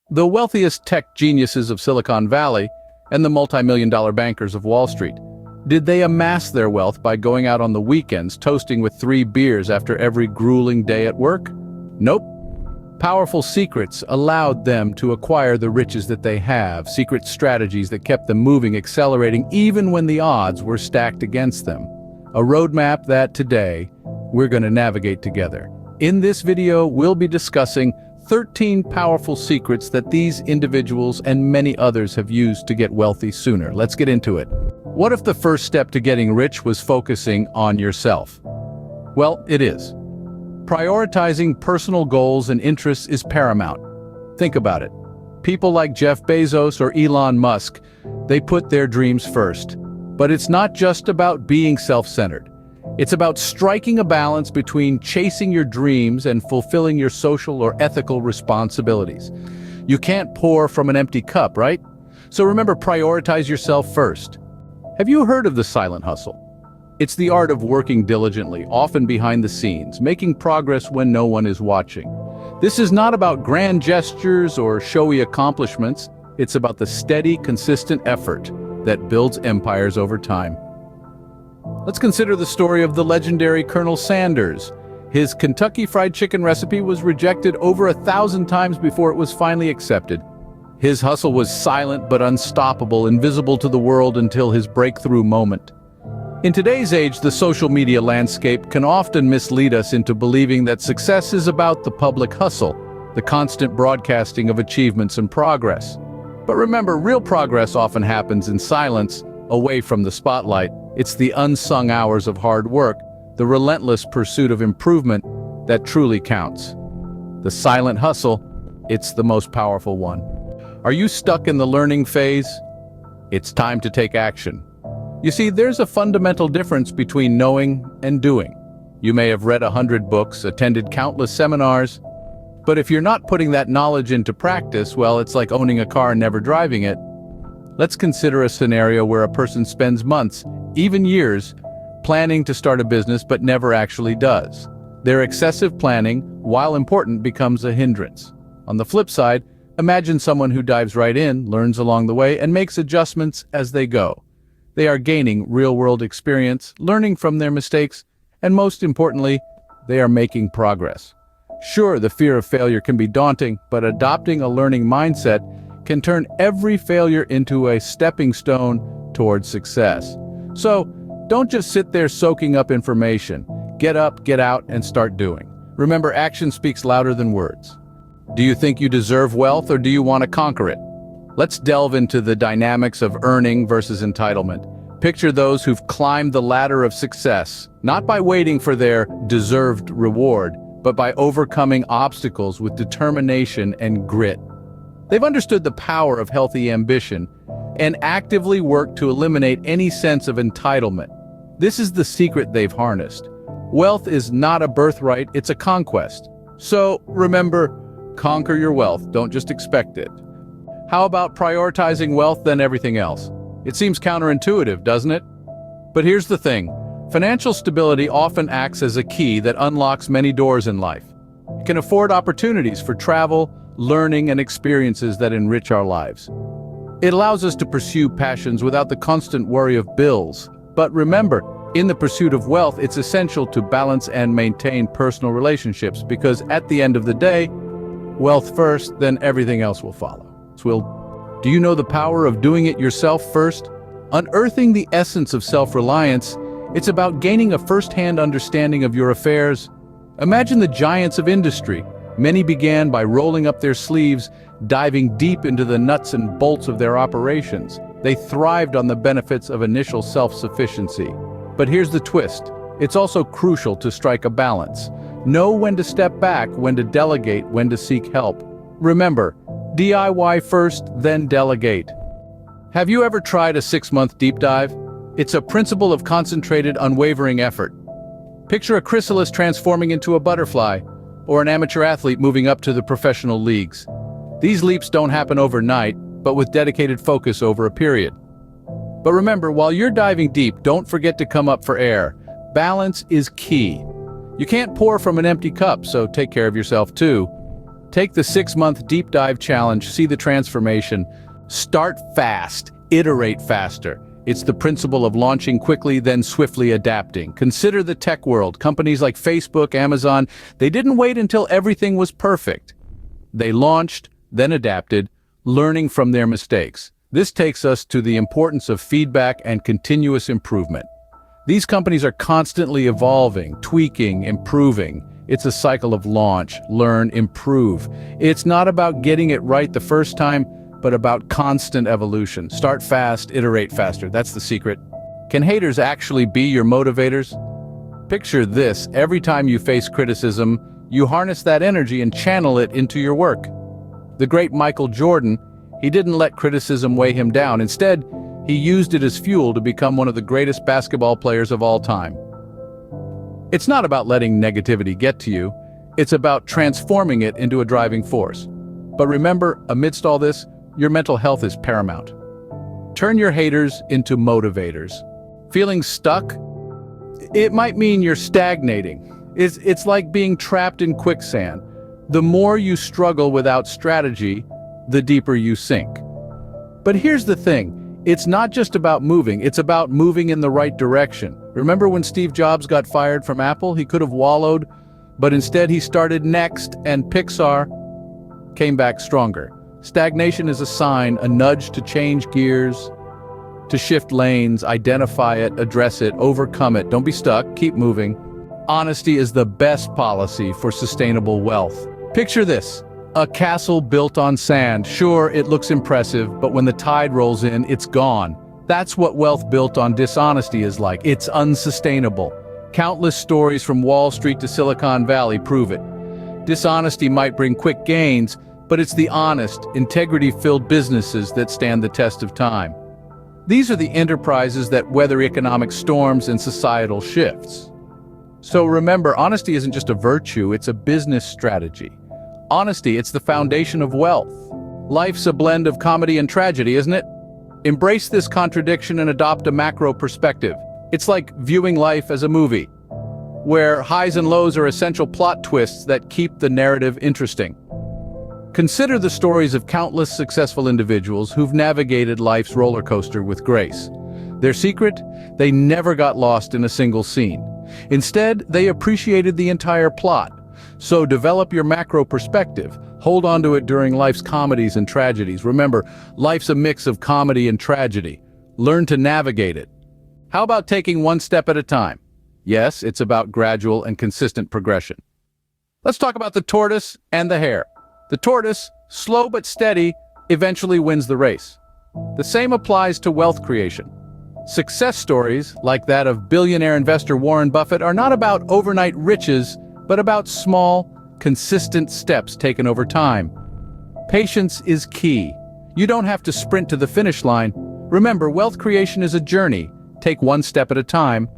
The wealthiest tech geniuses of Silicon Valley and the multi-million-dollar bankers of Wall Street. Did they amass their wealth by going out on the weekends toasting with 3 beers after every grueling day at work? Nope. Powerful secrets allowed them to acquire the riches that they have, secret strategies that kept them moving, accelerating even when the odds were stacked against them. A roadmap that today we're going to navigate together. In this video, we'll be discussing 13 powerful secrets that these individuals and many others have used to get wealthy sooner. Let's get into it. What if the first step to getting rich was focusing on yourself? Well, it is. Prioritizing personal goals and interests is paramount. Think about it. People like Jeff Bezos or Elon Musk, they put their dreams first. But it's not just about being self-centered. It's about striking a balance between chasing your dreams and fulfilling your social or ethical responsibilities. You can't pour from an empty cup, right? So remember, prioritize yourself first. Have you heard of the silent hustle? It's the art of working diligently, often behind the scenes, making progress when no one is watching. This is not about grand gestures or showy accomplishments. It's about the steady, consistent effort that builds empires over time. Let's consider the story of the legendary Colonel Sanders. His Kentucky Fried Chicken recipe was rejected over 1,000 times before it was finally accepted. His hustle was silent but unstoppable, invisible to the world until his breakthrough moment. In today's age, the social media landscape can often mislead us into believing that success is about the public hustle, the constant broadcasting of achievements and progress. But remember, real progress often happens in silence, away from the spotlight. It's the unsung hours of hard work, the relentless pursuit of improvement that truly counts. The silent hustle, it's the most powerful one. Are you stuck in the learning phase? It's time to take action. You see, there's a fundamental difference between knowing and doing. You may have read 100 books, attended countless seminars, but if you're not putting that knowledge into practice, well, it's like owning a car and never driving it. Let's consider a scenario where a person spends months, even years, planning to start a business but never actually does. Their excessive planning, while important, becomes a hindrance. On the flip side, imagine someone who dives right in, learns along the way, and makes adjustments as they go. They are gaining real-world experience, learning from their mistakes, and most importantly, they are making progress. Sure, the fear of failure can be daunting, but adopting a learning mindset can turn every failure into a stepping stone towards success. So, don't just sit there soaking up information. Get up, get out, and start doing. Remember, action speaks louder than words. Do you think you deserve wealth, or do you want to conquer it? Let's delve into the dynamics of earning versus entitlement. Picture those who've climbed the ladder of success, not by waiting for their deserved reward, but by overcoming obstacles with determination and grit. They've understood the power of healthy ambition and actively worked to eliminate any sense of entitlement. This is the secret they've harnessed. Wealth is not a birthright, it's a conquest. So remember, conquer your wealth, don't just expect it. How about prioritizing wealth than everything else? It seems counterintuitive, doesn't it? But here's the thing. Financial stability often acts as a key that unlocks many doors in life. It can afford opportunities for travel, learning, and experiences that enrich our lives. It allows us to pursue passions without the constant worry of bills. But remember, in the pursuit of wealth, it's essential to balance and maintain personal relationships because at the end of the day, wealth first, then everything else will follow. Do you know the power of doing it yourself first? Unearthing the essence of self-reliance, it's about gaining a first-hand understanding of your affairs. Imagine the giants of industry. Many began by rolling up their sleeves, diving deep into the nuts and bolts of their operations. They thrived on the benefits of initial self-sufficiency. But here's the twist. It's also crucial to strike a balance. Know when to step back, when to delegate, when to seek help. Remember, DIY first, then delegate. Have you ever tried a 6-month deep dive? It's a principle of concentrated, unwavering effort. Picture a chrysalis transforming into a butterfly, or an amateur athlete moving up to the professional leagues. These leaps don't happen overnight, but with dedicated focus over a period. But remember, while you're diving deep, don't forget to come up for air. Balance is key. You can't pour from an empty cup, so take care of yourself too. Take the 6-month deep dive challenge, see the transformation. Start fast, iterate faster. It's the principle of launching quickly, then swiftly adapting. Consider the tech world. Companies like Facebook, Amazon, they didn't wait until everything was perfect. They launched, then adapted, learning from their mistakes. This takes us to the importance of feedback and continuous improvement. These companies are constantly evolving, tweaking, improving. It's a cycle of launch, learn, improve. It's not about getting it right the first time, but about constant evolution. Start fast, iterate faster. That's the secret. Can haters actually be your motivators? Picture this: every time you face criticism, you harness that energy and channel it into your work. The great Michael Jordan, he didn't let criticism weigh him down. Instead, he used it as fuel to become one of the greatest basketball players of all time. It's not about letting negativity get to you. It's about transforming it into a driving force. But remember, amidst all this, your mental health is paramount. Turn your haters into motivators. Feeling stuck? It might mean you're stagnating. It's like being trapped in quicksand. The more you struggle without strategy, the deeper you sink. But here's the thing. It's not just about moving, it's about moving in the right direction. Remember when Steve Jobs got fired from Apple? He could have wallowed, but instead he started Next, and Pixar came back stronger. Stagnation is a sign, a nudge to change gears, to shift lanes, identify it, address it, overcome it. Don't be stuck, keep moving. Honesty is the best policy for sustainable wealth. Picture this: a castle built on sand. Sure, it looks impressive, but when the tide rolls in, it's gone. That's what wealth built on dishonesty is like. It's unsustainable. Countless stories from Wall Street to Silicon Valley prove it. Dishonesty might bring quick gains, but it's the honest, integrity-filled businesses that stand the test of time. These are the enterprises that weather economic storms and societal shifts. So remember, honesty isn't just a virtue, it's a business strategy. Honesty, it's the foundation of wealth. Life's a blend of comedy and tragedy, isn't it? Embrace this contradiction and adopt a macro perspective. It's like viewing life as a movie, where highs and lows are essential plot twists that keep the narrative interesting. Consider the stories of countless successful individuals who've navigated life's roller coaster with grace. Their secret? They never got lost in a single scene. Instead, they appreciated the entire plot. So develop your macro perspective. Hold on to it during life's comedies and tragedies. Remember, life's a mix of comedy and tragedy. Learn to navigate it. How about taking one step at a time? Yes, it's about gradual and consistent progression. Let's talk about the tortoise and the hare. The tortoise, slow but steady, eventually wins the race. The same applies to wealth creation. Success stories, like that of billionaire investor Warren Buffett, are not about overnight riches, but about small, consistent steps taken over time. Patience is key. You don't have to sprint to the finish line. Remember, wealth creation is a journey. Take one step at a time,